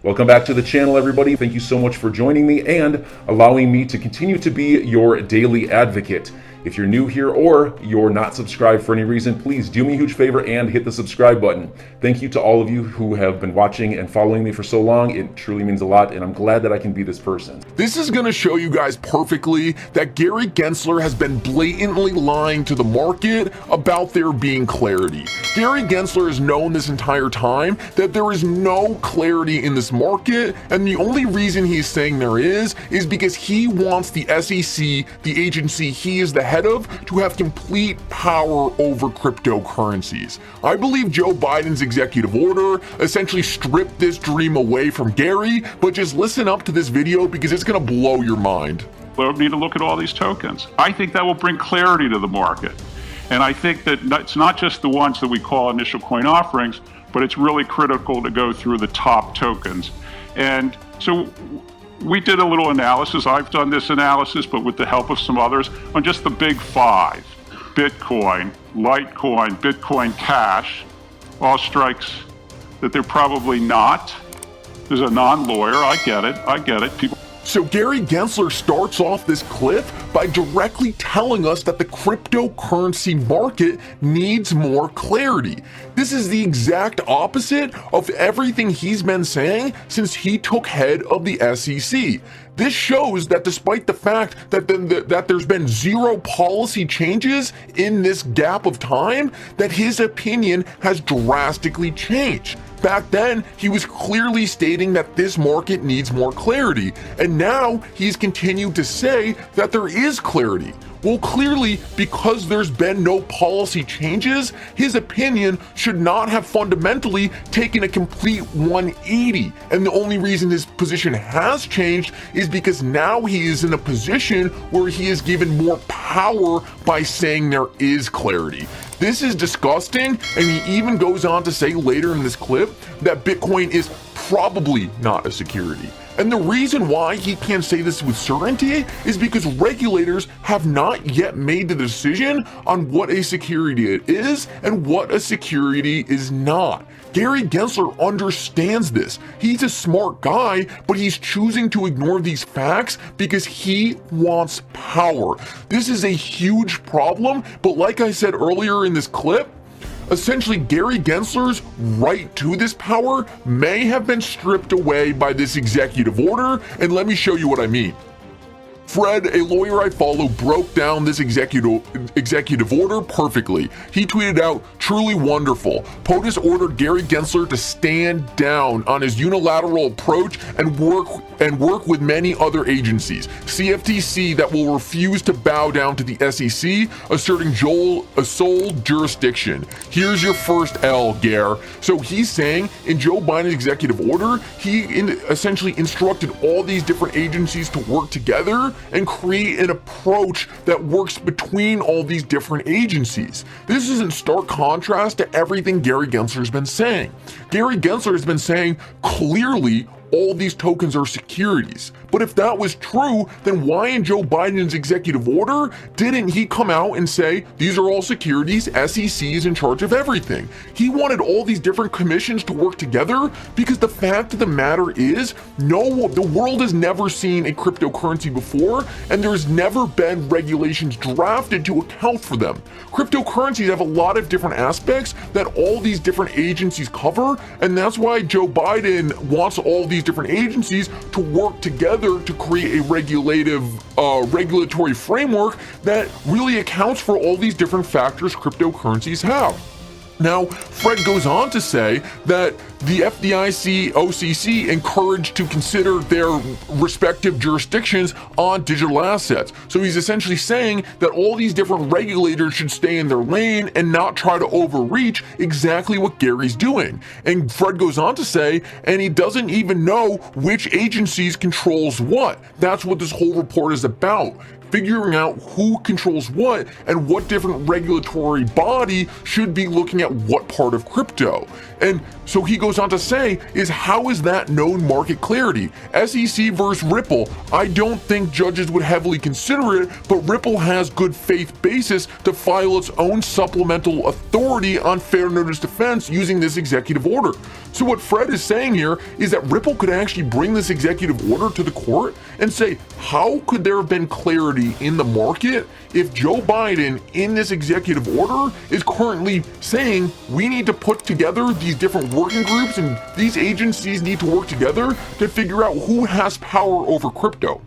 Welcome back to the channel, everybody. Thank you so much for joining me and allowing me to continue to be your daily advocate. If you're new here or you're not subscribed for any reason, please do me a huge favor and hit the subscribe button. Thank you to all of you who have been watching and following me for so long. It truly means a lot, and I'm glad that I can be this person. This is going to show you guys perfectly that Gary Gensler has been blatantly lying to the market about there being clarity. Gary Gensler has known this entire time that there is no clarity in this market, and the only reason he's saying there is because he wants the SEC, the agency he is the head of, to have complete power over cryptocurrencies. I believe Joe Biden's executive order essentially stripped this dream away from Gary, but just listen up to this video because it's going to blow your mind. We need to look at all these tokens. I think that will bring clarity to the market. And I think that it's not just the ones that we call initial coin offerings, but it's really critical to go through the top tokens. And so we did a little analysis. I've done this analysis, but with the help of some others, on just the big five: Bitcoin, Litecoin, Bitcoin Cash. All strikes that they're probably not. There's a non-lawyer, I get it. People. So Gary Gensler starts off this clip by directly telling us that the cryptocurrency market needs more clarity. This is the exact opposite of everything he's been saying since he took head of the SEC. This shows that despite the fact that there's been zero policy changes in this gap of time, that his opinion has drastically changed. Back then, he was clearly stating that this market needs more clarity, and now he's continued to say that there is clarity. Well, clearly, because there's been no policy changes, his opinion should not have fundamentally taken a complete 180. And the only reason his position has changed is because now he is in a position where he is given more power by saying there is clarity. This is disgusting, and he even goes on to say later in this clip that Bitcoin is probably not a security. And the reason why he can't say this with certainty is because regulators have not yet made the decision on what a security is and what a security is not. Gary Gensler understands this. He's a smart guy, but he's choosing to ignore these facts because he wants power. This is a huge problem, but like I said earlier in this clip, essentially, Gary Gensler's right to this power may have been stripped away by this executive order, and let me show you what I mean. Fred, a lawyer I follow, broke down this executive order perfectly. He tweeted out, "Truly wonderful. POTUS ordered Gary Gensler to stand down on his unilateral approach and work with many other agencies. CFTC that will refuse to bow down to the SEC, asserting sole jurisdiction. Here's your first L, Gare." So he's saying in Joe Biden's executive order, he essentially instructed all these different agencies to work together and create an approach that works between all these different agencies. This is in stark contrast to everything Gary Gensler has been saying. Gary Gensler has been saying clearly all these tokens are securities. But if that was true, then why in Joe Biden's executive order didn't he come out and say, these are all securities, SEC is in charge of everything? He wanted all these different commissions to work together because the fact of the matter is, the world has never seen a cryptocurrency before, and there's never been regulations drafted to account for them. Cryptocurrencies have a lot of different aspects that all these different agencies cover, and that's why Joe Biden wants all these different agencies to work together to create a regulatory framework that really accounts for all these different factors cryptocurrencies have. Now, Fred goes on to say that the FDIC, OCC encouraged to consider their respective jurisdictions on digital assets. So he's essentially saying that all these different regulators should stay in their lane and not try to overreach exactly what Gary's doing. And Fred goes on to say, and he doesn't even know which agencies controls what. That's what this whole report is about. Figuring out who controls what and what different regulatory body should be looking at what part of crypto. And so he goes on to say, how is that known market clarity? SEC versus Ripple. I don't think judges would heavily consider it, but Ripple has good faith basis to file its own supplemental authority on fair notice defense using this executive order. So what Fred is saying here is that Ripple could actually bring this executive order to the court and say, how could there have been clarity in the market if Joe Biden in this executive order is currently saying we need to put together these different working groups and these agencies need to work together to figure out who has power over crypto?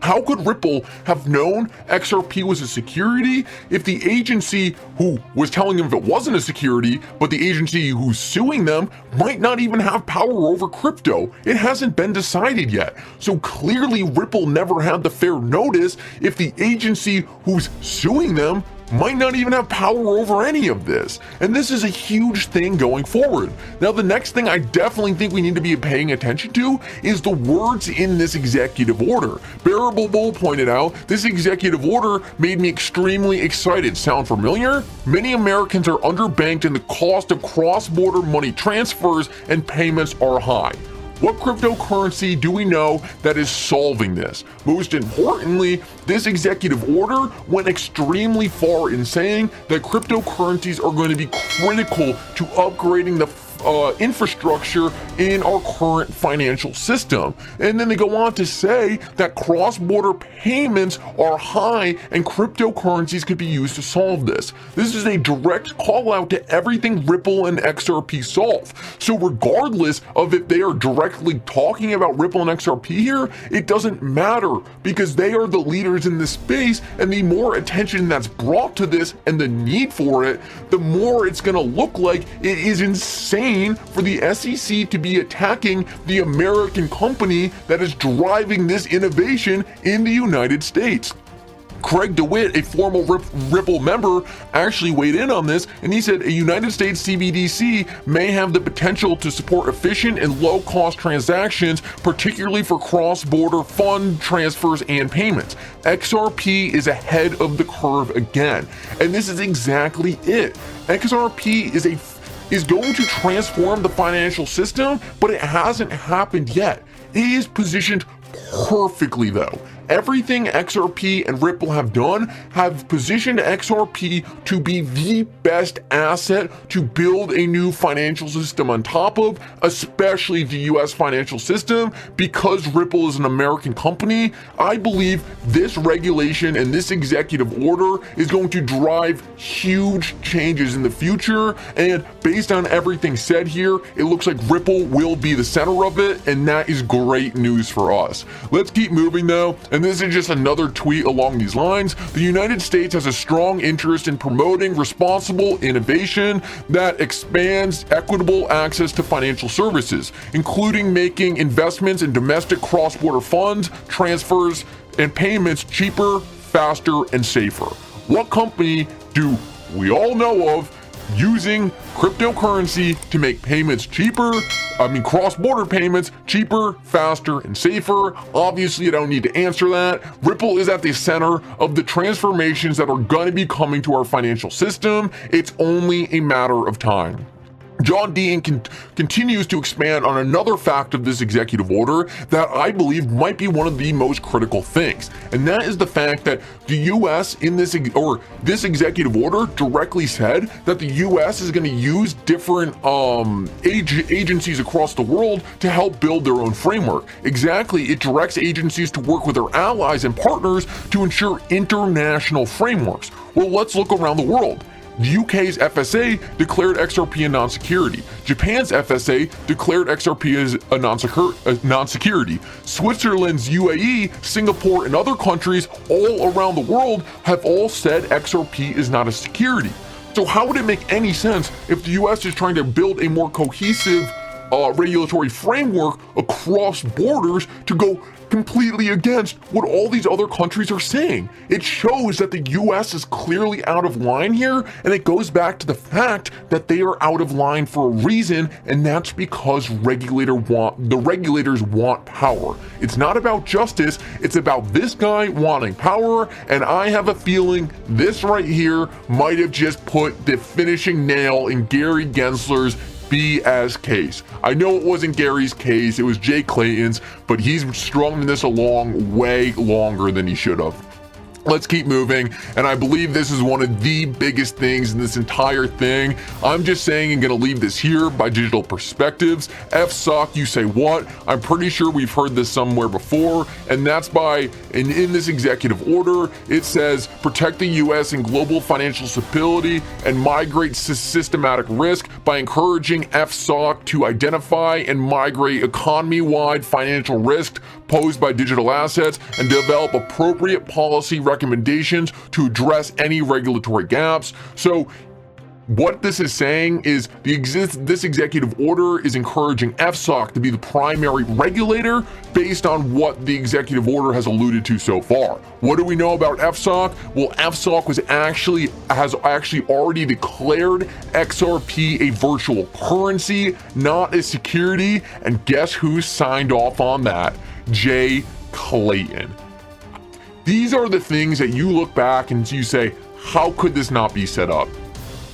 How could Ripple have known XRP was a security if the agency who was telling them if it wasn't a security, but the agency who's suing them might not even have power over crypto? It hasn't been decided yet. So clearly Ripple never had the fair notice if the agency who's suing them might not even have power over any of this. And this is a huge thing going forward. Now, the next thing I definitely think we need to be paying attention to is the words in this executive order. Bearable Bull pointed out, this executive order made me extremely excited. Sound familiar? Many Americans are underbanked and the cost of cross-border money transfers and payments are high. What cryptocurrency do we know that is solving this? Most importantly, this executive order went extremely far in saying that cryptocurrencies are going to be critical to upgrading the infrastructure in our current financial system. And then they go on to say that cross-border payments are high and cryptocurrencies could be used to solve this. This is a direct call out to everything Ripple and XRP solve. So regardless of if they are directly talking about Ripple and XRP here, it doesn't matter because they are the leaders in this space, and the more attention that's brought to this and the need for it, the more it's going to look like it is insane for the SEC to be attacking the American company that is driving this innovation in the United States. Craig DeWitt, a former Ripple member, actually weighed in on this, and he said a United States CBDC may have the potential to support efficient and low-cost transactions, particularly for cross-border fund transfers and payments. XRP is ahead of the curve again, and this is exactly it. XRP is going to transform the financial system, but it hasn't happened yet. It is positioned perfectly though. Everything XRP and Ripple have done have positioned XRP to be the best asset to build a new financial system on top of, especially the US financial system. Because Ripple is an American company, I believe this regulation and this executive order is going to drive huge changes in the future. And based on everything said here, it looks like Ripple will be the center of it, and that is great news for us. Let's keep moving though. And this is just another tweet along these lines. The United States has a strong interest in promoting responsible innovation that expands equitable access to financial services, including making investments in domestic cross-border funds, transfers, and payments cheaper, faster, and safer. What company do we all know of using cryptocurrency to make payments cheaper? Cross-border payments cheaper, faster, and safer. Obviously, I don't need to answer that. Ripple is at the center of the transformations that are going to be coming to our financial system. It's only a matter of time. John Dean continues to expand on another fact of this executive order that I believe might be one of the most critical things, and that is the fact that the U.S. in this executive order directly said that the U.S. is going to use different agencies across the world to help build their own framework. Exactly, it directs agencies to work with their allies and partners to ensure international frameworks. Well, let's look around the world. The UK's FSA declared XRP a non-security. Japan's FSA declared XRP as a non-security. Switzerland's UAE, Singapore, and other countries all around the world have all said XRP is not a security. So how would it make any sense if the US is trying to build a more cohesive regulatory framework across borders to go completely against what all these other countries are saying? It shows that the US is clearly out of line here, and it goes back to the fact that they are out of line for a reason, and that's because the regulators want power. It's not about justice, it's about this guy wanting power, and I have a feeling this right here might have just put the finishing nail in Gary Gensler's BS case. I know it wasn't Gary's case, it was Jay Clayton's, but he's strung this along way longer than he should have. Let's keep moving, and I believe this is one of the biggest things in this entire thing. I'm just saying and gonna leave this here by Digital Perspectives. FSOC, you say what? I'm pretty sure we've heard this somewhere before, and that's by, in this executive order, it says, protect the US and global financial stability and migrate systematic risk by encouraging FSOC to identify and migrate economy-wide financial risk posed by digital assets and develop appropriate policy recommendations to address any regulatory gaps. So what this is saying is this executive order is encouraging FSOC to be the primary regulator based on what the executive order has alluded to so far. What do we know about FSOC? Well, FSOC has actually already declared XRP a virtual currency, not a security, and guess who signed off on that? Jay Clayton. These are the things that you look back and you say, how could this not be set up?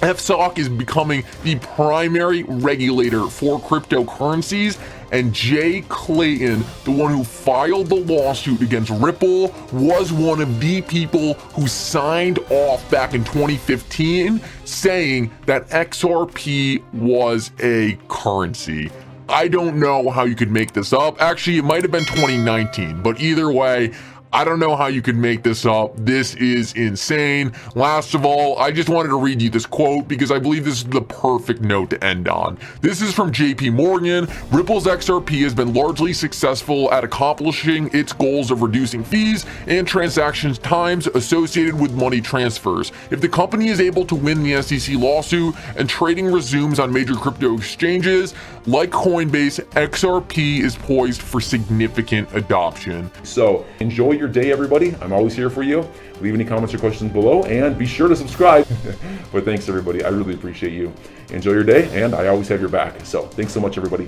FSOC is becoming the primary regulator for cryptocurrencies, and Jay Clayton, the one who filed the lawsuit against Ripple, was one of the people who signed off back in 2015 saying that XRP was a currency. I don't know how you could make this up. Actually, it might have been 2019, but either way, I don't know how you could make this up. This is insane. Last of all, I just wanted to read you this quote because I believe this is the perfect note to end on. This is from JP Morgan. Ripple's XRP has been largely successful at accomplishing its goals of reducing fees and transactions times associated with money transfers. If the company is able to win the SEC lawsuit and trading resumes on major crypto exchanges like Coinbase, XRP is poised for significant adoption. So enjoy your day, everybody. I'm always here for you. Leave any comments or questions below, and be sure to subscribe. But thanks, everybody. I really appreciate you. Enjoy your day, and I always have your back. So thanks so much, everybody.